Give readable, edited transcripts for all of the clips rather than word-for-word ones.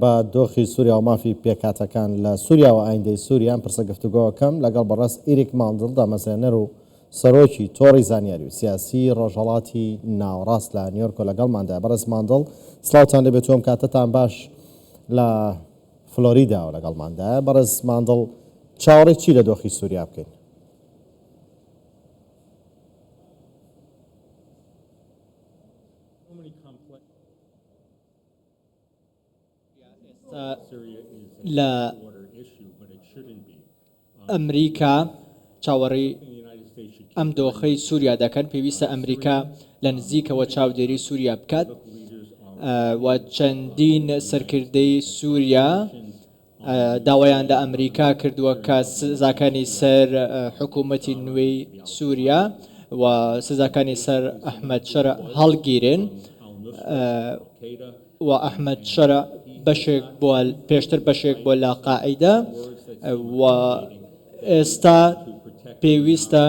با دۆخی سووریا و مافی پێکاتەکان لە سووریا و ئایندەی سووریان پرسە گفتوگۆکەم لەگەڵ بەڕێز ئیریک ماندڵ دامەزرێنەر و سەرۆکی تۆڕی زانیاری و سیاسی ڕۆژهەڵاتی ناوەڕاست لە نیویۆرک لەگەڵماندا. بەڕێز ماندڵ سلااوتان لەبێت، تۆم کاتتان باش لە فلۆریدا و لەگەڵماندا. بەڕێز ماندڵ چاوەڕێی چی لە دۆخی سووریا بکەین؟ لە ئەمریکا چاوەڕێی ئەم دۆخەی سووریا دەکەن. پێویستە ئەمریکا لە نزیکەوە چاودێری سووریا بکات و چەندین سەرکردەی سووریا داوایان لە ئەمریکا کردووە کە سزاکانی سەر حکوومەتی نوێی سووریا و سزاکانی سەر ئەحمەد شەرە هەڵگیرن و ئەحمەد شەرە بەشێک بووە پێشتر بەشێک بۆ لە قاعیدە و ئێستا پێویستە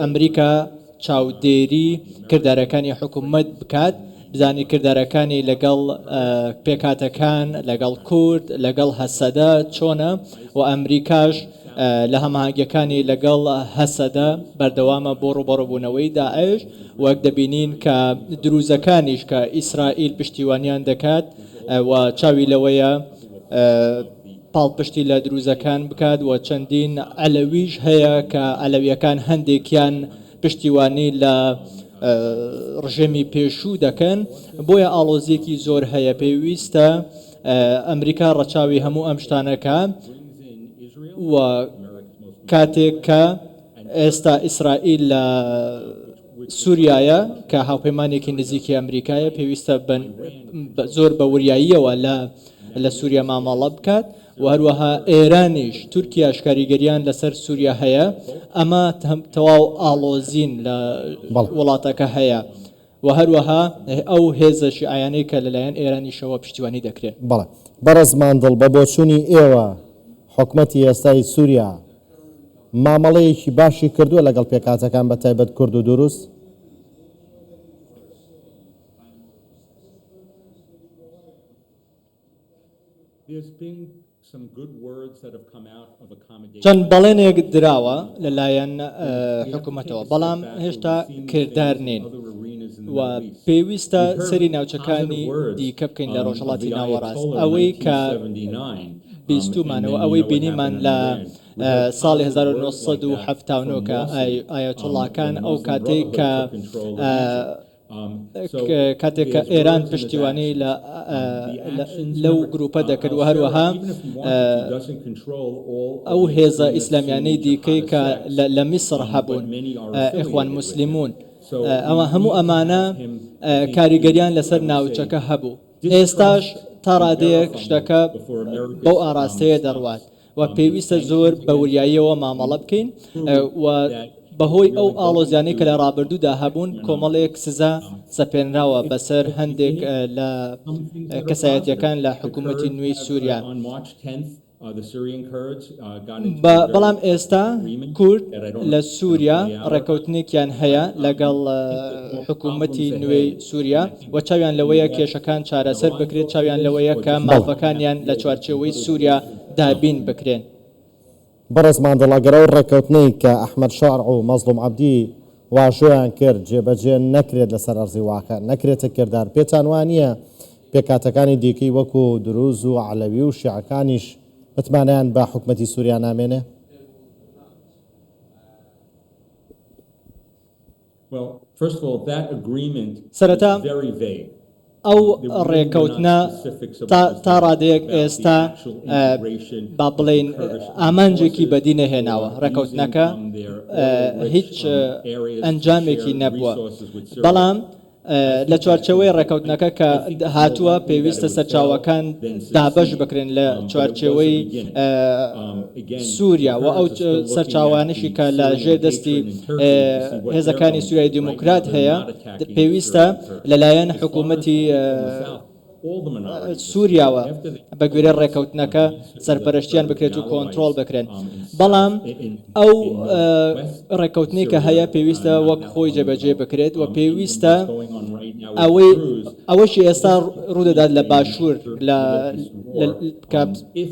ئەمریکا چاودێری کردارەکانی حکوومەت بکات، بزانی کردارەکانی لەگەڵ پێکاتەکان لەگەڵ کورد لەگەڵ هەسەدە چۆنە و ئەمریکاش لە هەماهنگەکانی لەگەڵ هەسەدە بەردەوامە بۆ ڕوبەڕووبوونەوەی داعش، وەک دەبینین کە دروزەکانیش کە ئیسرائیل پشتیوانیان دەکات و چاوی لەوەیە پاڵپشتی لە دروزەکان بکات و چەندین ئەلەویش هەیە کە ئەلەویەکان هەندێکیان پشتیوانی لە ڕژێمی پێشوو دەکەن. بۆیە ئاڵۆزیەکی زۆر هەیە. پێویستە ئەمریکا ڕەچاوی هەموو ئەم شتانەکە و کاتێک کە ئێستا ئیسرائیل لە سووریایە کە هاوپەیمانێکی نزیکی ئەمریکایە پێویستە زۆر بە وریاییەوە لە سووریا مامەڵە بکات و هەروەها ئێرانیش تورکیاش کاریگەریان لەسەر سووریا هەیە. ئەمە تەواو ئاڵۆزین لە وڵاتەکە هەیە و هەروەها ئەو هێزە شیعیانەی کە لەلایەن ئێرانیشەوە پشتیوانی دەکرێت. بەڵێ بەڕێز ماندڵ بە بۆچوونی ئێوە حکوومەتی ئێستای سووریا مامەڵەیەکی باشی کردووە لەگەڵ پێکاتەکان بە تایبەت کورد و دروست؟ چەند بەڵێنێک دراوە لەلایەن حکوومەتەوە، بەڵام هێشتا کردار نین و پێویستە سەری ناوچەکانی دیکە بکەین لە ڕۆژهەڵاتی ناوەڕاست. ئەوەی کە بیستومانەوە ئەوەی بینیمان لە ساڵی 1970 کە ئایەتوڵاکان ئەو کاتێک کە ئێران پشتیوانی لەو گروپە دەکرد و هەروەها ئەو هێزە ئیسلامیانەی دیکەی کە لە میسر هەبوون ئیخوان موسلیمون، ئەوە هەموو ئەمانە کاریگەریان لەسەر ناوچەکە هەبوو. ئێستاش تا ڕادەیەک شتەکە بەو ئاراستەیە دەڕوات و پێویستە زۆر بە وریاییەوە مامەڵە بکەین و بەهۆی ئەو ئاڵۆزیانەی کە لە ڕابردوودا هەبوون کۆمەڵێک سزا سەپێنراوە بەسەر هەندێک لە کەسایەتیەکان لە حکوومەتی نوێی سووریا. بەڵام ئێستا کورد لە سووریا ڕێکەوتنێکیان هەیە لەگەڵ حکوومەتی نوێی سووریا و چاویان لەوەیە کێشەکان چارەسەر بکرێت، چاویان لەوەیە کە مافەکانیان لە چوارچێوەی سووریا دابین بکرێن. بەڕێز ماندڵاگەرە و ڕێکەوتنەی کە ئەحمەد شارع و مەزلوم عەبدی واژۆیان کرد جێبەجێ نەکرێت لەسەر ئەرزی واقع، نەکرێتە کردار. پێتان وانییە پێکاتەکانی دیکەی وەکو دروز و عەلەوی و شیعەکانیش متمانیان بە حکوومەتی سووریا نامێنێ؟ سەرەتا ئەو ڕێکەوتنە تا ڕادەیەک ئێستا با بڵێن ئامانجێکی بەدی نەهێناوە. ڕێکەوتنەکە هیچ ئەنجامێکی نەبووە، بەڵام لە چوارچەوەی ڕێکەوتنەکە کە هاتووە پێویستە سەرچاوەکان دابەش بکرێن لە چوارچێوەی سووریا و ئەو سەرچاوانشی کە لە ژێر دەستی هێزەکانی سووریای دیموکرات هەیە پێویستە لەلایەن حکوومەتی سووریاوە بە گوێرە ڕێکەوتنەکە سەرپەرشتیان بکرێت و کۆنتترۆل بکرێن بەڵام ئەو ڕێکەوتنی کە هەیە پێویستە وەک خۆی جێبەجێ بکرێت و پێویستە ئەوەشی ئێستا ڕوودەدات لە باشوور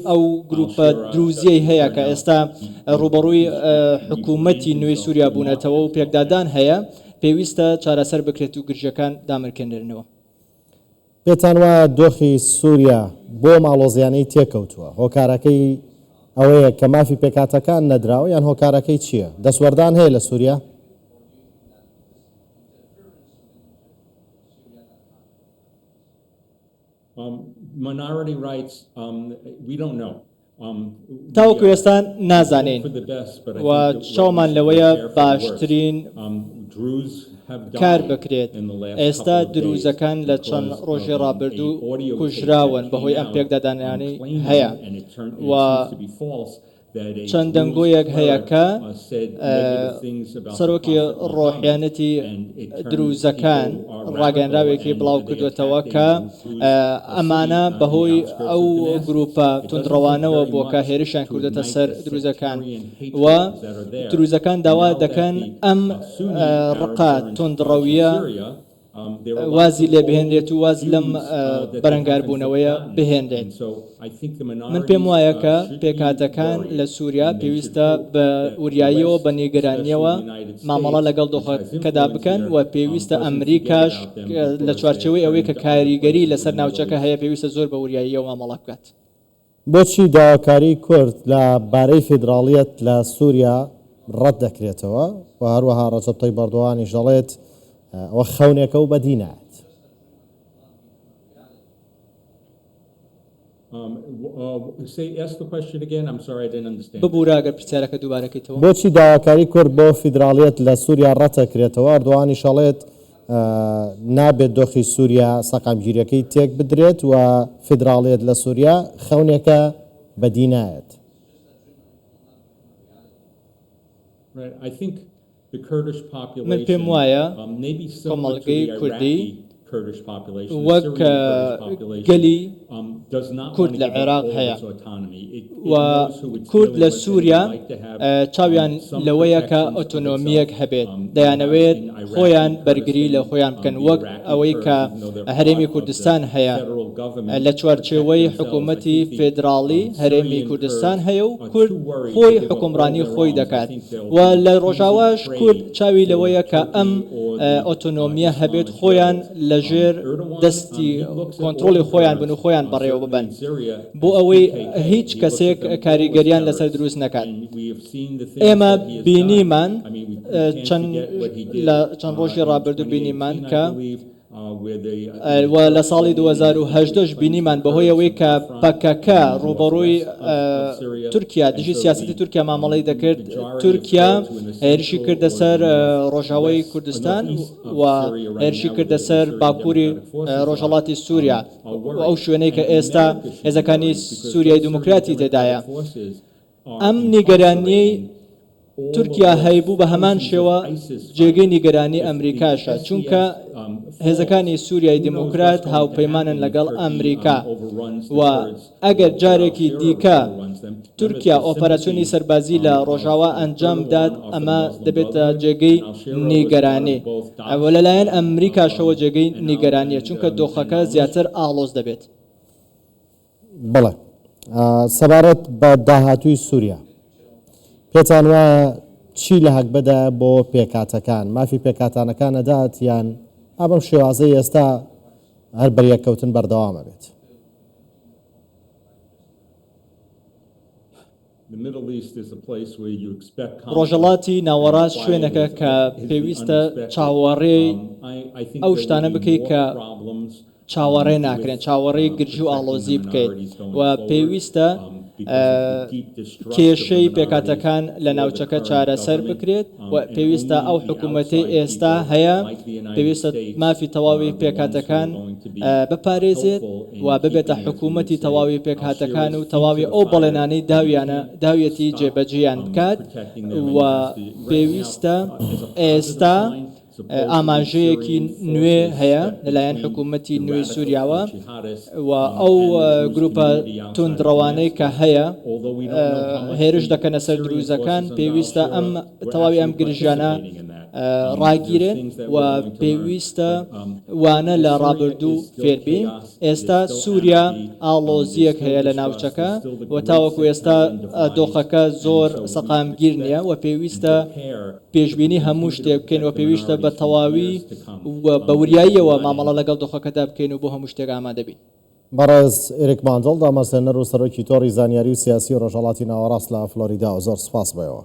ئەو گروپە دروزیەی هەیە کە ئێستا ڕوبەڕووی حکوومەتی نوێی سووریا بوونەتەوە و پێکدادان هەیە پێویستە چارەسەر بکرێت و گرژەکان دامرکێنرنەوە. پێتان وایە دۆخی سووریا بۆ ماڵۆزیانەی تێکەوتووە هۆکارەکەی ئەوەیە کە مافی پێکاتەکان نەدراوە یان هۆکارەکەی چییە؟ دەسوەردان هەیە لە سووریا؟ Minority rights, we don't know. تاوەکو ئێستا نازانین و چاومان لەوەیە باشترین کار بکرێت. ئێستا دروزەکان لە چەند ڕۆژی ڕابردوو کوژراون بەهۆی ئەم پێکدادانیانەی هەیە و چەند دەنگۆیەک هەیە کە سەرۆکی ڕۆحیانەتی دروزەکان ڕاگەنراوێکی بڵاو کردوێتەوە کە ئەمانە بەهۆی ئەو گروپە توندڕەوانەوە بۆ کە هێرشیان کردێتە سەر دروزەکان و دروزەکان داوا دەکەن ئەم ڕقا توندڕەویە وازی لێ بهێنرێت و واز لەم بەرەنگاربوونەوەیە بهێنرێت. من پێم وایە کە پێکاتەکان لە سووریا پێویستە بە وریاییەوە بە نیگەرانیەوە مامەڵە لەگەڵ دۆخەکەدا بکەن و پێویستە ئەمریکاش لە چوارچەوەی ئەوەی کە کاریگەری لەسەر ناوچەکە هەیە پێویستە زۆر بە وریاییەوە مامەڵە بکات. بۆچی داواکاری کورد لە بارەی فیدراڵیەت لە سووریا ڕەت دەکرێتەوە و هەروەها ڕەجەب تەیب ئەردۆغانیش دەڵێت ئەوە خەونێکە و بەدینات؟ ببوورە ئەگەر پرسیارەکە دووبارەکەیتەوە. بۆچی داواکاری کورد بۆ فیدراڵیەت لە سووریا ڕەتەکرێتەوە؟ ئەردۆغانی شەڵێت نابێت دۆخی سووریا سەقامگیریەکەی تێک بدرێت و فیدراڵیەت لە سووریا خەونێکە بەدینایەت. من پێم وایە کۆمەڵگەی کوردی وەک گەلی کورد لە عێراق هەیە و کورد لە سووریا چاویان لەوەیە کە ئۆتۆنۆمیەک هەبێت دەیانەوێت خۆیان بەرگری لە خۆیان بکەن وەک ئەوەی کە هەرێمی کوردستان هەیە لە چوارچێوەی حکوومەتی فێدراڵی هەرێمی کوردستان هەیە و کورد خۆی حکومڕانی خۆی دەکات و لە ڕۆژاواش کورد چاوی لەوەیە کە ئەم ئۆتۆنۆمیە هەبێت خۆیان لە ژێر دەستی کۆنتترۆلی خۆیان بن و خۆیان بەڕێوە ببن بۆ ئەوەی هیچ کەسێک کاریگەریان لەسەر دروست نەکات. ئێمە بینیمان چەند ڕۆژی ڕابردوو بینیمان کە لە ساڵی 2010 بینیمان بەهۆی ئەوەی کە پەکەکە ڕوبەڕووی تورکیا دژی سیاستی تورکیا مامەڵەی دەکرد تورکیا هێرشی کردە سەر ڕۆژاوای کوردستان و هێرشی کردە سەر باکووری ڕۆژهەڵاتی سووریا و ئەو شوێنەی کە ئێستا هێزەکانی سووریای دموکراتی تێدایە. ئەم نیگەرانیەی تورکیا هەیبوو بە هەمان شێوە جێگەی نیگەرانی ئەمریکاشە چونکە هێزەکانی سووریای دموکرات هاوپەیمانن لەگەڵ ئەمریکا و ئەگەر جارێکی دیکە تورکیا ئۆپەراسیۆنی سەربازی لە ڕۆژاوا ئەنجام داد ئەمە دەبێتە جێگەی نیگەرانی ئەوە لەلایەن ئەمریکاشەوە جێگەی نیگەرانیە چونکە دۆخەکە زیاتر ئاڵۆز دەبێت. بەڵێ سەبارەت بە داهاتووی سووریا پێتان وایە چی لە هەکبەدا بۆ پێکاتەکان مافی پێکاتانەکان نەدات یان ئەم شێوازەی ئێستا هەر بەریەکەوتن بەردەوامە بێت؟ ڕۆژهەڵاتی ناوەڕاست شوێنەکە کە پێویستە چاوەڕێی ئەو شتانە بکەیت کە چاوەڕێ ناکرێن چاوەڕێی گرژی و ئاڵۆزی بکەیت و پێویستە کێشەی پێکاتەکان لە ناوچەکە چارەسەر بکرێت و پێویستە ئەو حکوومەتی ئێستا هەیە پێویستە مافی تەواوی پێکاتەکان بپارێزێت و ببێتە حکوومەتی تەواوی پێکهاتەکان و تەواوی ئەو بەڵێنانەی داویەتی جێبەجێیان بکات و پێویستە ئێستا ئاماژەیەکی نوێ هەیە لەلایەن حکوومەتی نوێی سووریاوە و ئەو گروپە توندڕەوانەی کە هەیە هێرش دەکەنە سەر دروزەکان پێویستە ئەم تەواوی ئەم گرژیانە ڕاگیرێ و پێویستە وانە لە ڕابردوو فێربی. ئێستا سووریا ئاڵۆزیەک هەیە لە ناوچەکە و تاوەکو ئێستا دۆخەکە زۆر سەقامگیر نییە و پێویستە پێشببینی هەموو شتێک بکەین و پێویستە بە تەواوی بە وریاییەوە مامەڵە لەگەڵ دۆخەکەدا بکەین و بۆ هەموو شتێک ئامادەبین. بەڕێز ئێریک ماندڵ دامەزرێنەر و سەرۆکی تۆڕی زانیاری و سیاسی و ڕۆژهەڵاتی ناوەڕاست لە فلۆریدا و زۆر سپاس بەوە.